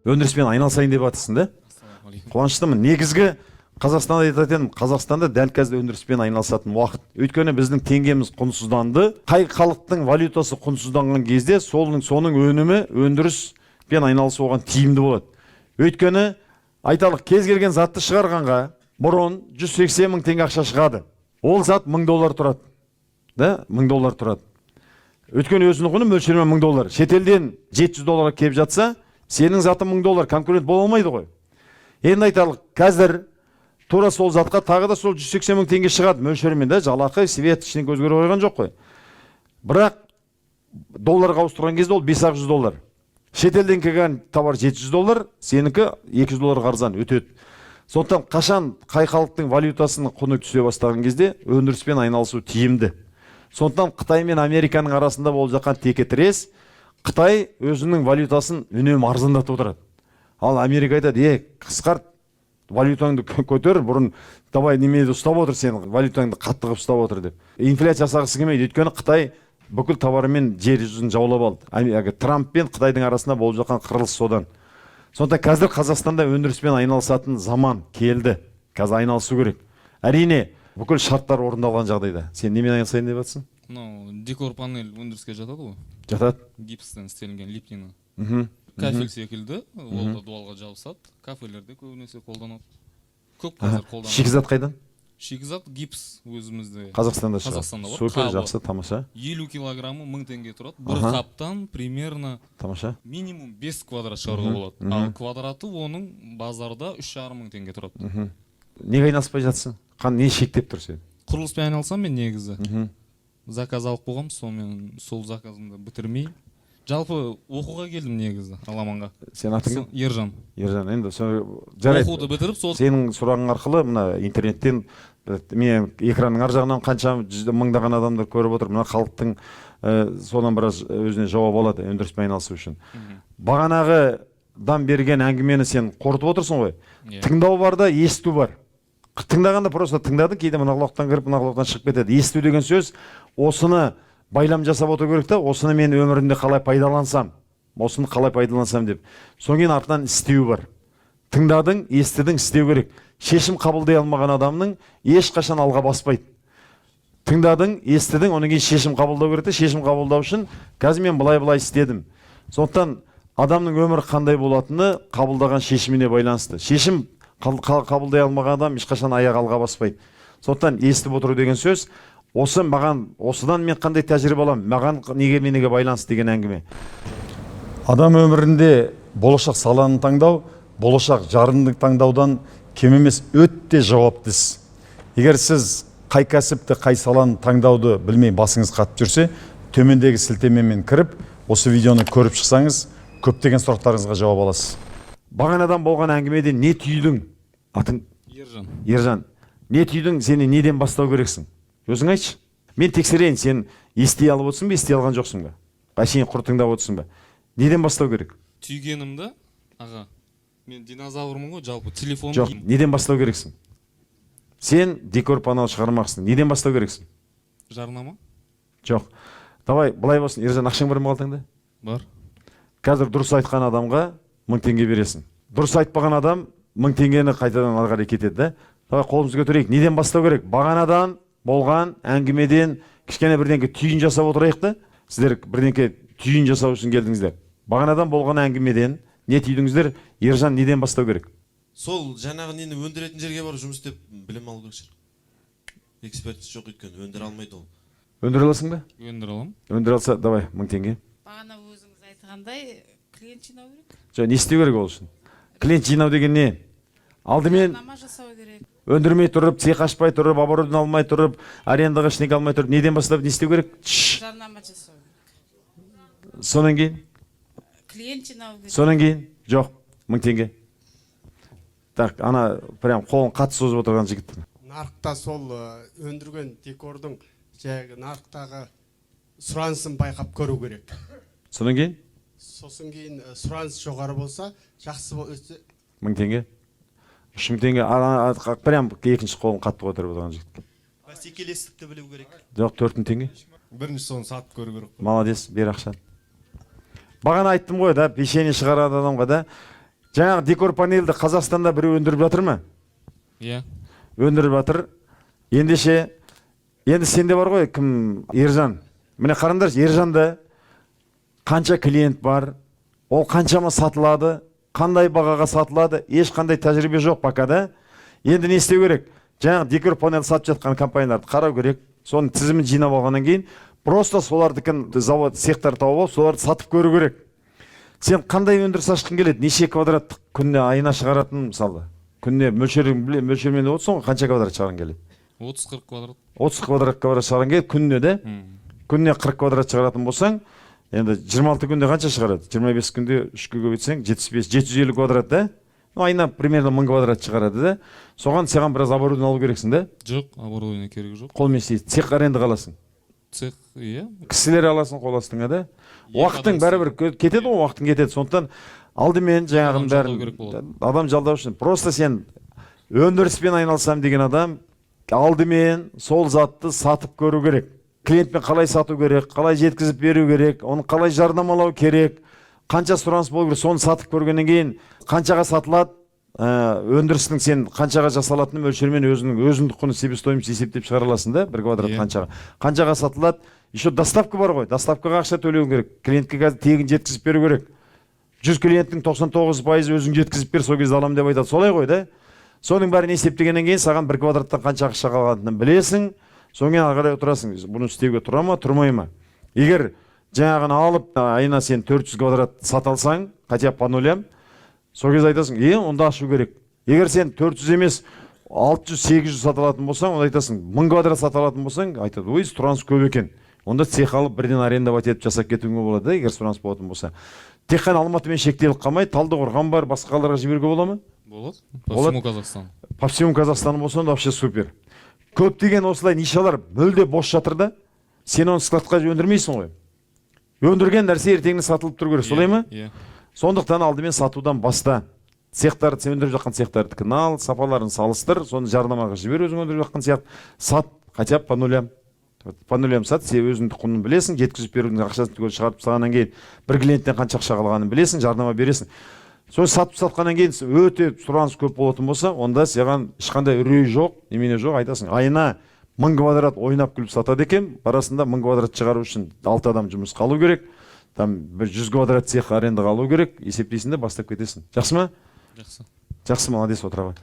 Өндіріспен айналысайын деп жатырсың да? Қуаныштымын. Негізгі Қазақстанда айтатын, Қазақстанда дәл қазір өндіріспен айналысатын уақыт. Өйткені біздің теңгеміз құнсызданды. Қай халықтың валютасы құнсызданған кезде соның өнімі өндіріспен айналысу оған тиімді болады. Өйткені айталық кез келген затты шығарғанға бұрын 180 мың теңге ақша шығады. Ол зат $1000 тұрады. Да, $1000 тұрады. Өйткені өзінің құны мөлшермен $1000. Шетелден $700 келіп жатса, сенің затың $1000, конкурент бола алмайды ғой. Енді айталық, қазір тура сол затқа тағы да сол 180 мың теңге шығады мөлшермен, да, жалақы, свет, ішінен өзгере қойған жоқ қой. Бірақ долларға ауыстырған кезде ол $500. Шетелден келген товар $700, сенікі $200 арзан өтеді. Сондықтан қашан қай халықтың валютасының құны түсе бастаған кезде өндіріспен айналысу тиімді. Сондықтан Қытай мен Американың арасында болып жатқан текетірес, Қытай өзінің валютасын үнемі арзандатып отырады. Ал Америка айтады, қысқарт, валютаңды көтер, бұрын давай немеде ұстап отыр, сен валютаңды қатты қылып ұстап отыр деп. Инфляция жасағысы келмейді. Өйткені Қытай бүкіл товарымен жер жүзін жаулап алды. Трамп пен Қытайдың арасында болып жатқан қырылыс содан. Сондықтан қазір Қазақстанда өндіріспен айналысатын заман келді. Қазір айналысу керек. Әрине, бүкіл шарттар орындалған жағдайда. Сен немен айналысайын деп жатсың? Декор панель өндіріске жатады ғой? Жатады. Гипстен істелінген липнина. Кафель секілді, ол да дуалға жабысады. Кафелерде көбінесе қолданады. Көп қазір қолданады. Шикізат қайдан? Шикізат гипс өзімізде. Қазақстанда шығады. Қазақстанда бар. Супер, жақсы, тамаша. 50 килограммы 1000 теңге тұрады. Бір қаптан примерно тамаша. Минимум 5 квадрат шығаруға болады. Ал квадраты оның базарда 3500 теңге тұрады. Неге айналыспай жатсың? Не шектеп тұр сен? Құрылыспен айналсам мен негізі. Заказ алып қойғам, сонымен сол заказымды бітірмей. Жалпы оқуға келдім негізі Аламанға. Сен атың? Ержан. Ержан, енді жарайды. Оқуды бітіріп, сол сенің сұрағың арқылы мына интернеттен мен экранның ар жағынан қанша мыңдаған адамдар көріп отыр. Мына халықтың содан біраз өзіне жауап алады өндіріспен айналысу үшін. Бағанағыдан берген әңгімені сен қорытып отырсың ғой. Тыңдау бар да, есту бар. Тыңдағанда просто тыңдадың, кейде мына құлақтан кіріп, мына құлақтан шығып кетеді. Есту деген сөз осыны байлам жасап отыру керек та, осыны мен өмірімде қалай пайдалансам, осыны қалай пайдалансам деп. Содан кейін артынан істеу бар. Тыңдадың, естідің, істеу керек. Шешім қабылдай алмаған адамның ешқашан алға баспайды. Тыңдадың, естідің, онан кейін шешім қабылдау керек та, шешім қабылдау үшін қазір мен былай істедім. Сондықтан адамның өмірі қандай болатыны қабылдаған шешіміне байланысты. Шешім қабылдай алмаған адам ешқашан аяқ алға баспайды. Сондықтан естіп отыру деген сөз, осыдан мен қандай тәжірибе аламын, маған неге байланысты деген әңгіме. Адам өмірінде болашақ саланы таңдау, болашақ жарынды таңдаудан кем емес, өте жауапты іс. Егер сіз қай кәсіпті, қай саланы таңдауды білмей басыңыз қатып жүрсе, төмендегі сілтемемен кіріп, осы видеоны көріп шықсаңыз, көптеген сұрақтарыңызға жауап аласыз. Бағанадан болған әңгімеде не түйдің? Атың? Ержан. Ержан, не түйдің, сені неден бастау керексің? Өзің айтшы. Мен тексерейін, сен ести алып отырсың ба, ести алған жоқсың ба? Әшейін құр тыңдап отырсың ба? Неден бастау керек? Түйгенімді, аға, мен динозаврмын ғой, жалпы телефон. Жоқ, неден бастау керексің? Сен декор панел шығармақсың. Неден бастау керексің? Жарнама? Жоқ. Давай, былай болсын. Ержан, ақшаң бар ма қалтаңда? Бар. Қазір дұрыс айтқан адамға 1000 теңге бересің. Дұрыс айтпаған адам 1000 теңгені қайтадан алға кетеді, да? Давай қолымызды көтерейік. Неден бастау керек? Бағанадан болған әңгімеден кішкене бірдеңке түйін жасап отырайық та. Сіздер бірдеңке түйін жасау үшін келдіңіздер. Бағанадан болған әңгімеден не түйдіңіздер? Ержан, неден бастау керек? Сол жаңағы нені өндіретін жерге барып жұмыс істеп білім алу керек шығар. Экспертіз жоқ өйткені өндіре алмайды ол. Өндіре аласың ба? Өндіре аламын. Өндіре алса, давай 1000 теңге. Бағана өзіңіз айтқандай клиент жинау керек. Жоқ, не істеу керек ол үшін? Клиент жинау деген не? Алдымен Жарнама жасау керек. өндірмей тұрып, цех ашпай тұрып, оборудование алмай тұрып, арендаға ештеңе алмай тұрып, неден бастап не істеу керек? Жарнама жасау керек. Сонан кейін? Клиент жинау керек. Сонан кейін? Жоқ, 1000 теңге. Так, ана прям қолын қатты созып отырған жігіт. Нарықта сол өндірген декордың жаңағы нарықтағы сұранысын байқап көру керек. Сонан кейін? Сосын кейін сұраныс жоғары болса, жақсы болса 1000 теңге. 3000 теңге, прям екінші қолын қатты отырып отырған жігіт. Бәсекелестікті білу керек. Жоқ, 4000 теңге. Бірінші соны сатып көру керек. Молодец, бер ақша. Бағана айттым ғой да, пешені шығарады адамға да, Жаңағы декор панельді Қазақстанда біреу өндіріп жатыр ма? Иә. Өндіріп жатыр. Ендеше, енді сенде бар ғой, кім? Ержан. Міне қараңдаршы, Ержанда қанша клиент бар, ол қаншама сатылады, қандай бағаға сатылады, ешқандай тәжірибе жоқ пока да. Енді не істеу керек? Жаңағы декор панель сатып жатқан компанияларды қарау керек. Соның тізімін жинап алғаннан кейін, просто солардыкін завод, цехтар тауып алып, соларды сатып көру керек. Сен қандай өндіріс ашқың келеді? Неше квадрат күніне айына шығаратын мысалы? Күніне мөлшермен отырсың ғой, қанша квадрат шығарғың келеді? 30-40 квадрат. 30 квадрат шығарғың келеді күніне де. Күніне 40 квадрат шығаратын болсаң, енді 26 күнде қанша шығарады? 25 күнде 3-ке көбейтсең 75, 750 квадрат да? Айына примерно 1000 квадрат шығарады да. Соған саған біраз оборудование алу керексің да? Жоқ, оборудование керегі жоқ. Қолмен істейді. Цех арендаға аласың. Цех, иә. Кісілер аласың, қол астыңа да. Уақытың бәрібір кетеді ғой, уақытың кетеді. Сондықтан алдымен жаңағының бәрін адам жалдау үшін. Просто сен өндіріспен айналысам деген адам алдымен сол затты сатып көру керек. Клиентпен қалай сату керек, қалай жеткізіп беру керек, оны қалай жарнамалау керек, қанша сұраныс болу керек, соны сатып көргеннен кейін қаншаға сатылады, өндірістің сен қаншаға жасалатыны мөлшермен өзіндік құны себестоимость есептеп шығара аласың да, 1 квадрат қаншаға сатылады. Еще доставка бар ғой, доставкаға ақша төлеу керек, клиентке қазір тегін жеткізіп беру керек. 100 клиенттің 99% өзің жеткізіп бер, сол кезде аламын деп айтады. Солай ғой да. Соның бәрін есептегеннен кейін саған 1 квадраттан қанша ақша қалғанын білесің. Соңмен ары қарай отырасың. Бұны істеуге тұра ма, тұрмай ма? Егер жаңағыны алып, айына сен 400 квадрат сат алсаң, хотя по нулям, сол кезде айтасың, онда ашу керек. Егер сен 400 емес, 600-800 сат алатын болсаң, онда айтасың, 1000 квадрат сат алатын болсаң, айтады, ой, сұраныс көп екен. Онда цех алып, бірден арендовать етіп жасап кетуіңе болады, егер сұраныс болатын болса. Тек қана Алматымен шектеліп қалмай, Талдықорған бар, басқа қалаларға жіберуге бола ма? Болады. По всему Казахстану. По всему Казахстану болса, онда вообще супер. Көптеген осылай нишалар мүлде бос жатыр да, сен оны складқа өндірмейсің ғой. Өндірген нәрсе ертеңіне сатылып тұру керек, солай ма? Иә. Сондықтан алдымен сатудан баста. Цехтарды, сен өндіріп жатқан цехтарды ал, сапаларын салыстыр, соны жарнамаға жібер, өзің өндіріп жатқан цех, сат, хотя по нулям. По нулям сат, сен өзіңді құнын білесің, жеткізіп берудің ақшасын шығарып тастағаннан кейін бір клиенттен қанша ақша қалғанын білесің, жарнама бересің. Соны сатып сатқаннан кейін өте сұраныс көп болатын болса, онда саған ешқандай үрей жоқ, немене жоқ, айтасың. Айына 1000 квадрат ойнап күліп сатады екен, арасында 1000 квадрат шығару үшін 6 адам жұмыс қалу керек. Там 100 квадрат цех арендаға алу керек, есептейсің де бастап кетесің. Жақсы ма? Жақсы. Жақсы, молодец, отыра ғой.